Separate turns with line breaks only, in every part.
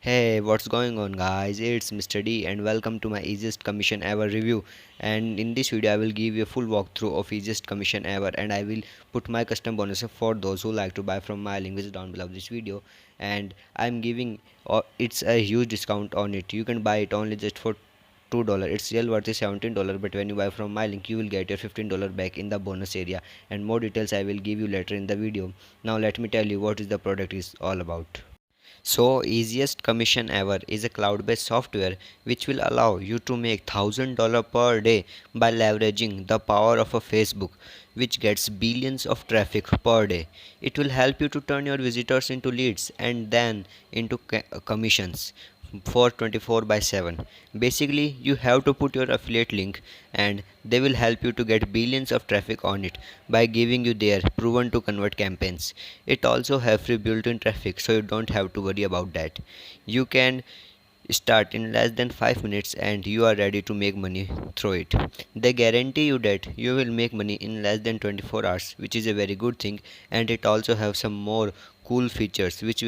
Hey, what's going on, guys? It's Mr. D, and welcome to my easiest commission ever review. And in this video, I will give you a full walkthrough of easiest commission ever, and I will put my custom bonuses for those who like to buy from my link, which is down below this video. And I'm giving it's a huge discount on it. You can buy it only just for $2. It's real worth is $17, but when you buy from my link, you will get your $15 back in the bonus area. And more details I will give you later in the video. Now let me tell you what is the product is all about. So easiest commission ever is a cloud-based software which will allow you to make $1,000 per day by leveraging the power of a Facebook which gets billions of traffic per day. It will help you to turn your visitors into leads and then into commissions for 24 by 7. Basically, you have to put your affiliate link and they will help you to get billions of traffic on it by giving you their proven to convert campaigns. It also have free built-in traffic, so you don't have to worry about that. You can start in less than 5 minutes and you are ready to make money through it. They guarantee you that you will make money in less than 24 hours, which is a very good thing, and it also have some more cool features which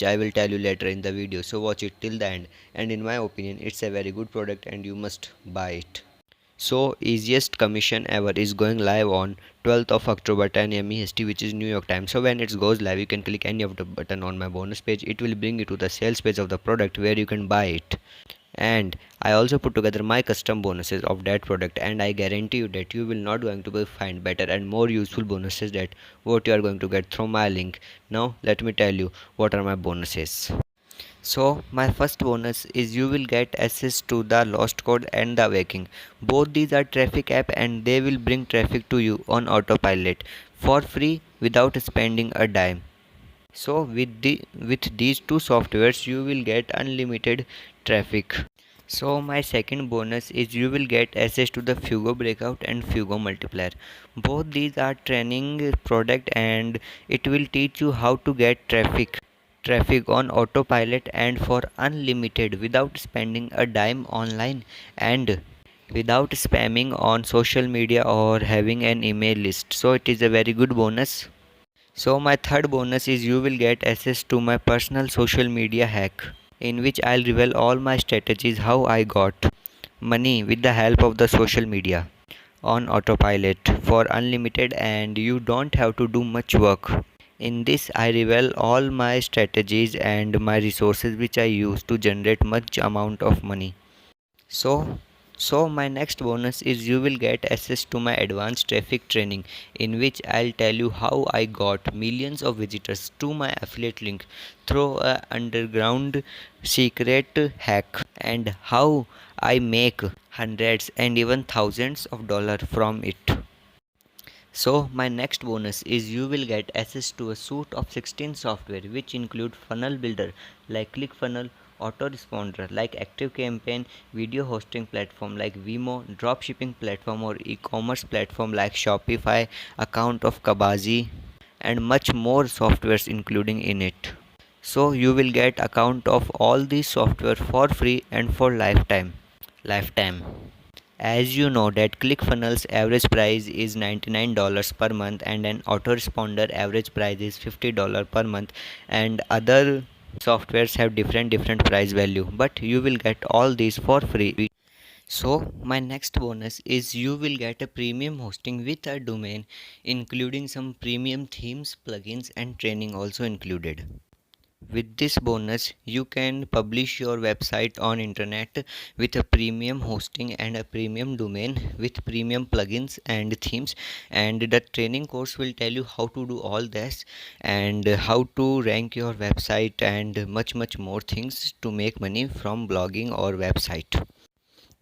I will tell you later in the video. So watch it till the end, and in my opinion it's a very good product and you must buy it. So easiest commission ever is going live on 12th of October 10 a.m. EST, which is New York time. So when it goes live, you can click any of the button on my bonus page. It will bring you to the sales page of the product where you can buy it. And I also put together my custom bonuses of that product, and I guarantee you that you will not going to find better and more useful bonuses that what you are going to get through my link. Now let me tell you what are my bonuses. So my first bonus is you will get access to the Lost Code and the Waking. Both these are traffic app and they will bring traffic to you on autopilot for free without spending a dime. So with these two softwares you will get unlimited traffic. So my second bonus is you will get access to the Fugo Breakout and Fugo Multiplier. Both these are training product and it will teach you how to get traffic on autopilot and for unlimited without spending a dime online and without spamming on social media or having an email list. So it is a very good bonus. So my third bonus is you will get access to my personal social media hack in which I'll reveal all my strategies how I got money with the help of the social media on autopilot for unlimited and you don't have to do much work. In this I reveal all my strategies and my resources which I use to generate much amount of money. So so my next bonus is you will get access to my advanced traffic training in which I'll tell you how I got millions of visitors to my affiliate link through a underground secret hack and how I make hundreds and even thousands of dollars from it. So my next bonus is you will get access to a suite of 16 software which include funnel builder like ClickFunnels, autoresponder like ActiveCampaign, video hosting platform like Vimo, dropshipping platform or e-commerce platform like Shopify, account of Kabazi and much more softwares including in it. So you will get account of all these software for free and for lifetime. As you know that ClickFunnels average price is $99 per month and an autoresponder average price is $50 per month, and other softwares have different price value, but you will get all these for free. So my next bonus is you will get a premium hosting with a domain including some premium themes, plugins and training also included. With this bonus, you can publish your website on internet with a premium hosting and a premium domain with premium plugins and themes, and the training course will tell you how to do all this and how to rank your website and much more things to make money from blogging or website.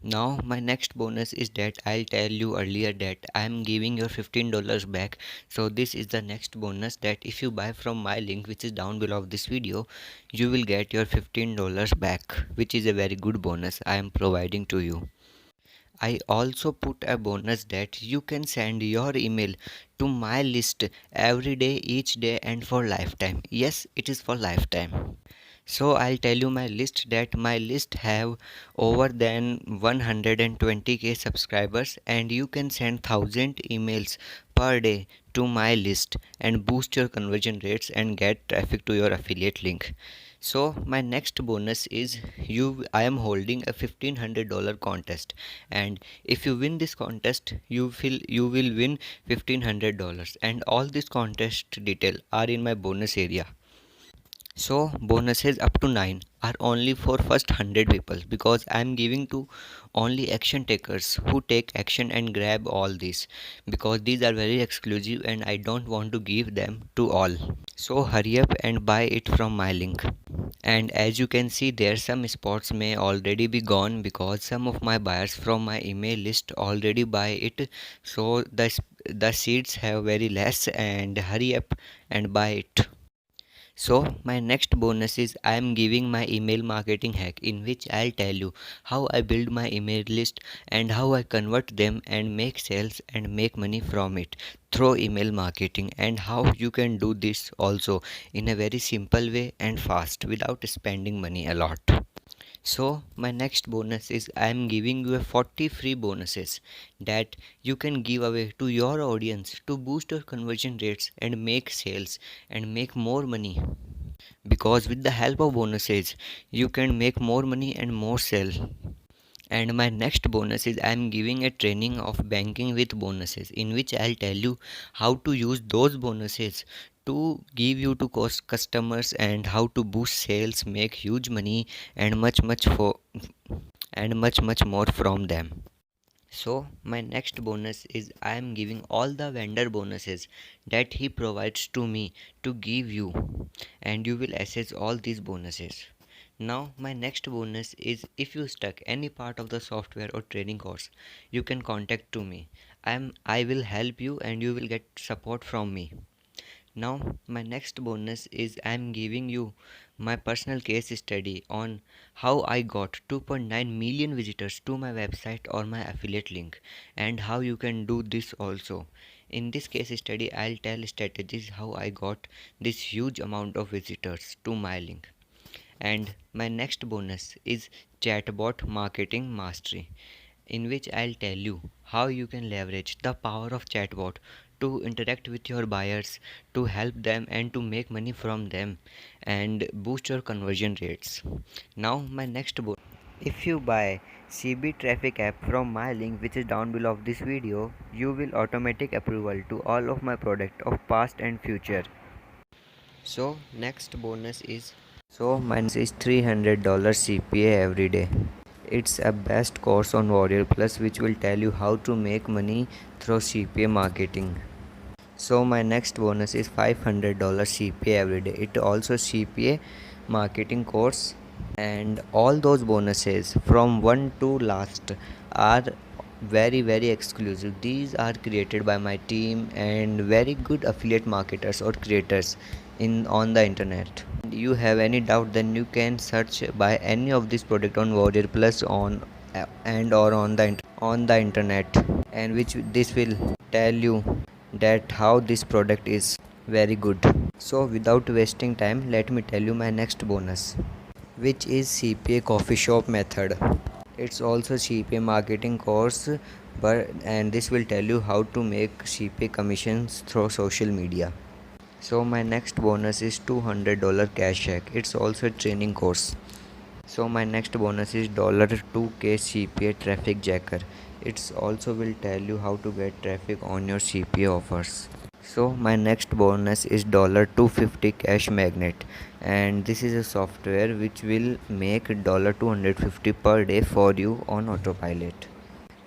Now my next bonus is that I'll tell you earlier that I'm giving your $15 back. So this is the next bonus that if you buy from my link which is down below of this video, you will get your $15 back, which is a very good bonus I am providing to you. I also put a bonus that you can send your email to my list every day, each day and for lifetime. Yes, it is for lifetime. So I'll tell you my list that my list have over than 120k subscribers and you can send 1000 emails per day to my list and boost your conversion rates and get traffic to your affiliate link. So my next bonus is I am holding a $1,500 contest, and if you win this contest, you will win $1,500, and all this contest detail are in my bonus area. So bonuses up to 9 are only for first 100 people, because I am giving to only action takers who take action and grab all these, because these are very exclusive and I don't want to give them to all. So hurry up and buy it from my link. And as you can see, there some spots may already be gone, because some of my buyers from my email list already buy it. So the seats have very less, and hurry up and buy it. So my next bonus is I am giving my email marketing hack, in which I'll tell you how I build my email list and how I convert them and make sales and make money from it through email marketing, and how you can do this also in a very simple way and fast without spending money a lot. So my next bonus is I am giving you a 40 free bonuses that you can give away to your audience to boost your conversion rates and make sales and make more money, because with the help of bonuses you can make more money and more sell. And my next bonus is I am giving a training of banking with bonuses, in which I'll tell you how to use those bonuses to give you to cost customers, and how to boost sales, make huge money, and much more from them. So my next bonus is I am giving all the vendor bonuses that he provides to me to give you, and you will access all these bonuses. Now my next bonus is if you stuck any part of the software or training course, you can contact to me. I will help you and you will get support from me. Now, my next bonus is I am giving you my personal case study on how I got 2.9 million visitors to my website or my affiliate link, and how you can do this also. In this case study, I'll tell strategies how I got this huge amount of visitors to my link. And my next bonus is chatbot marketing mastery, in which I'll tell you how you can leverage the power of chatbot to interact with your buyers, to help them and to make money from them and boost your conversion rates. Now my next bonus. If you buy CB traffic app from my link, which is down below of this video, you will automatic approval to all of my product of past and future. So next bonus is $300 CPA every day. It's a best course on Warrior Plus, which will tell you how to make money through CPA marketing. So my next bonus is $500 CPA every day. It also CPA marketing course, and all those bonuses from one to last are very exclusive. These are created by my team and very good affiliate marketers or creators in on the internet. You have any doubt, then you can search by any of this product on Warrior Plus on and or on the internet, and which this will tell you that how this product is very good. So without wasting time, let me tell you my next bonus, which is CPA coffee shop method. It's also CPA marketing course, but and this will tell you how to make CPA commissions through social media. So my next bonus is $200 cashback. It's also a training course. So my next bonus is $2K CPA traffic jacker. It's also will tell you how to get traffic on your CPA offers. So my next bonus is $250 cash magnet, and this is a software which will make $250 per day for you on autopilot.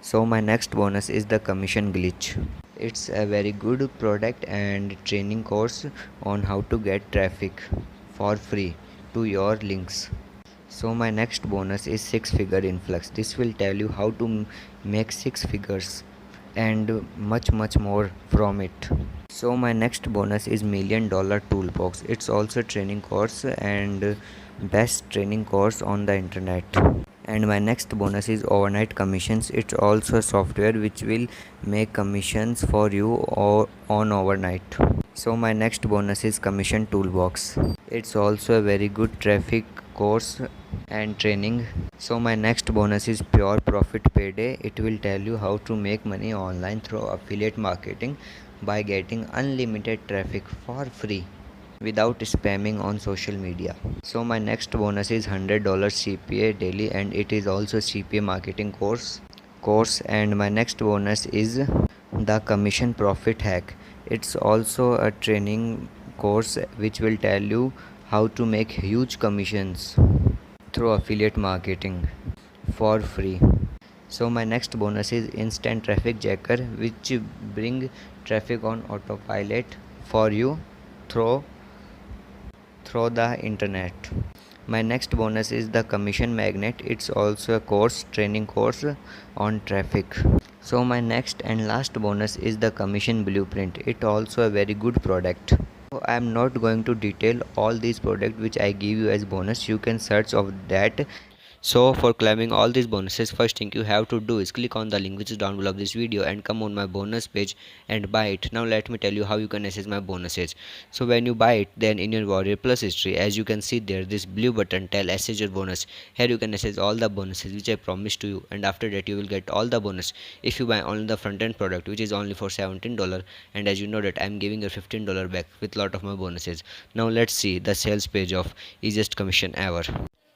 So my next bonus is the commission glitch. It's a very good product and training course on how to get traffic for free to your links. So my next bonus is 6-figure influx. This will tell you how to make 6 figures and much more from it. So my next bonus is $1,000,000 toolbox. It's also training course and best training course on the internet. And my next bonus is overnight commissions. It's also a software which will make commissions for you or on overnight. So my next bonus is commission toolbox. It's also a very good traffic course and training. So my next bonus is pure profit payday. It will tell you how to make money online through affiliate marketing by getting unlimited traffic for free. without spamming on social media. So my next bonus is $100 CPA daily, and it is also CPA marketing course. And my next bonus is the commission profit hack. It's also a training course which will tell you how to make huge commissions through affiliate marketing for free. So my next bonus is instant traffic jacker, which bring traffic on autopilot for you through the internet. My next bonus is the commission magnet. It's also a training course on traffic. So my next and last bonus is the commission blueprint. It also a very good product. So I am not going to detail all these products which I give you as bonus. You can search of that. So for claiming all these bonuses, first thing you have to do is click on the link which is down below this video and come on my bonus page and buy it. Now let me tell you how you can access my bonuses. So when you buy it, then in your Warrior Plus history, as you can see there, this blue button tell access your bonus. Here you can access all the bonuses which I promised to you, and after that you will get all the bonus if you buy only the front end product, which is only for $17. And as you know that I am giving you $15 back with lot of my bonuses. Now let's see the sales page of easiest commission ever.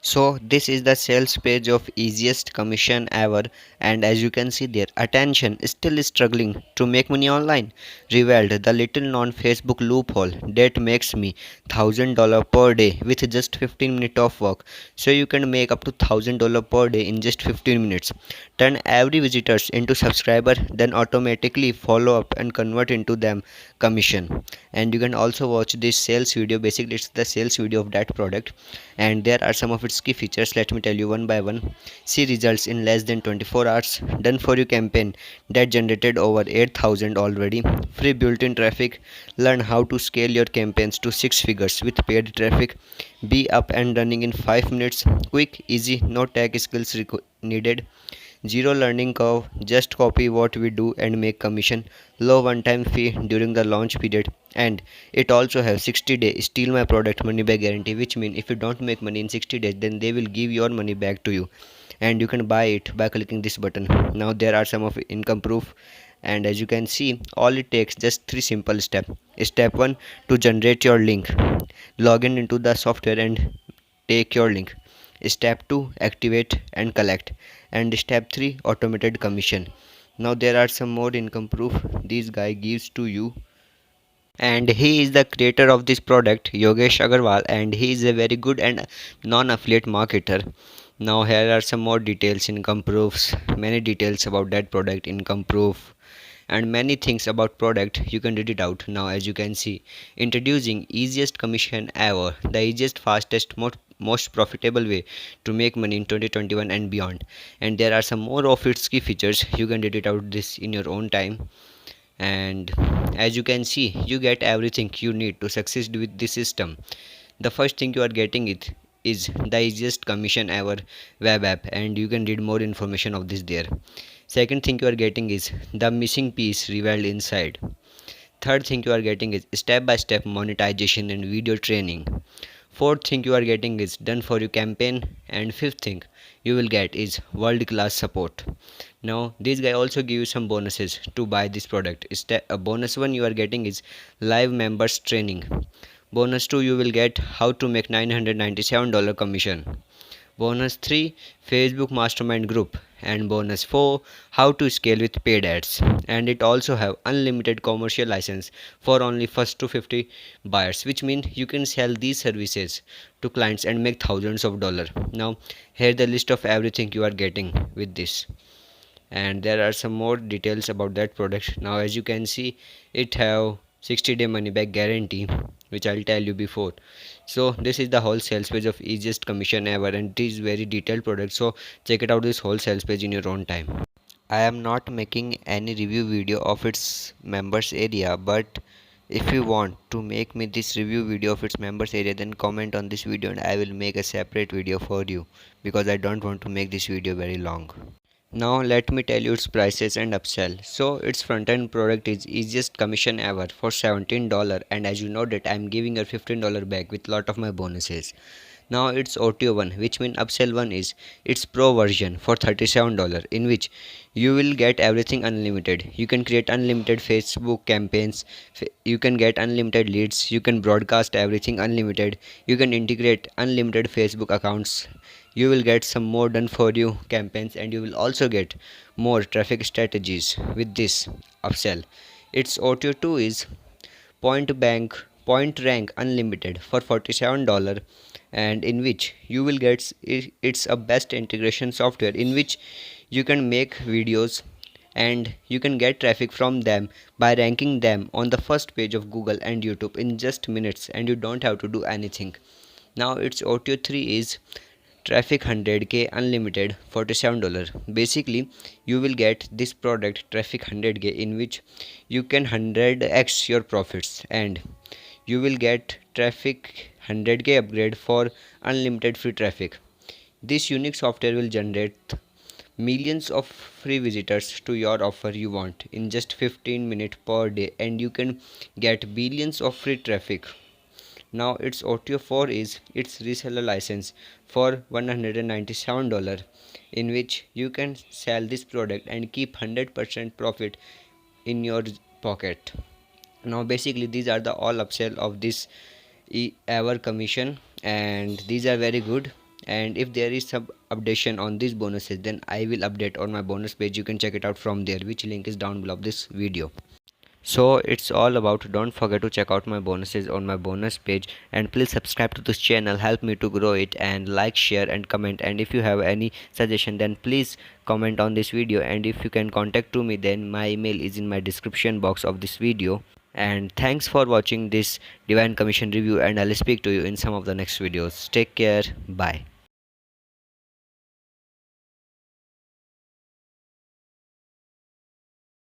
So this is the sales page of easiest commission ever, and as you can see there, attention still struggling to make money online. Revealed the little known Facebook loophole that makes me $1,000 per day with just 15 minutes of work. So you can make up to $1,000 per day in just 15 minutes. Turn every visitors into subscriber, then automatically follow up and convert into them commission. And you can also watch this sales video. Basically it's the sales video of that product, and there are some of its key features. Let me tell you one by one. See results in less than 24 hours. Done for you campaign that generated over 8,000 already. Free built-in traffic. Learn how to scale your campaigns to 6 figures with paid traffic. Be up and running in 5 minutes. Quick, easy, no tech skills needed. Zero learning curve, just copy what we do and make commission. Low one-time fee during the launch period. And it also has 60-day steal my product money back guarantee, which means if you don't make money in 60 days, then they will give your money back to you. And you can buy it by clicking this button. Now there are some of income proof, and as you can see, all it takes just 3 simple steps. Step 1, to generate your link. Log in into the software and take your link. Step 2, activate and collect. And step 3, automated commission. Now there are some more income proof this guy gives to you, and he is the creator of this product, Yogesh Agarwal, and he is a very good and non-affiliate marketer. Now here are some more details, income proofs, many details about that product, income proof, and many things about product. You can read it out. Now as you can see, introducing easiest commission ever, the easiest, fastest, most profitable way to make money in 2021 and beyond. And there are some more of its key features. You can read it out this in your own time. And as you can see, you get everything you need to succeed with this system. The first thing you are getting it is the easiest commission ever web app, and you can read more information of this there. Second thing you are getting is the missing piece revealed inside. Third thing you are getting is step by step monetization and video training. Fourth thing you are getting is done for you campaign, and fifth thing you will get is world class support. Now this guy also give you some bonuses to buy this product. Bonus 1 you are getting is live members training. Bonus 2 you will get how to make $997 commission. Bonus 3, Facebook mastermind group. And bonus 4, how to scale with paid ads. And it also have unlimited commercial license for only first to 50 buyers, which means you can sell these services to clients and make thousands of dollars. Now here the list of everything you are getting with this, and there are some more details about that product. Now as you can see, it have 60-day money back guarantee, which I'll tell you before. So this is the whole sales page of easiest commission ever, and it is very detailed product. So check it out, this whole sales page in your own time. I am not making any review video of its members area, but if you want to make me this review video of its members area, then comment on this video and I will make a separate video for you, because I don't want to make this video very long. Now let me tell you its prices and upsell. So its front end product is easiest commission ever for $17, and as you know that I am giving her $15 back with lot of my bonuses. Now it's OTO one, which means upsell one is its pro version for $37, in which you will get everything unlimited. You can create unlimited Facebook campaigns, you can get unlimited leads, you can broadcast everything unlimited, you can integrate unlimited Facebook accounts, you will get some more done for you campaigns, and you will also get more traffic strategies with this upsell. Its OTO 2 is point rank unlimited for $47, and in which you will get it's a best integration software in which you can make videos and you can get traffic from them by ranking them on the first page of Google and YouTube in just minutes, and you don't have to do anything. Now its OTO 3 is traffic 100k unlimited $47. Basically you will get this product traffic 100k in which you can 100x your profits, and you will get traffic 100k upgrade for unlimited free traffic. This unique software will generate millions of free visitors to your offer you want in just 15 minutes per day, and you can get billions of free traffic. Now its OTO 4 is its reseller license for $197, in which you can sell this product and keep 100% profit in your pocket. Now basically these are the all upsell of this ever commission, and these are very good. And if there is some updation on these bonuses, then I will update on my bonus page. You can check it out from there, which link is down below this video. So it's all about, don't forget to check out my bonuses on my bonus page, and please subscribe to this channel, help me to grow it, and like, share and comment. And if you have any suggestion, then please comment on this video, and if you can contact to me, then my email is in my description box of this video. And thanks for watching this Divine Commission review, and I'll speak to you in some of the next videos. Take care, bye.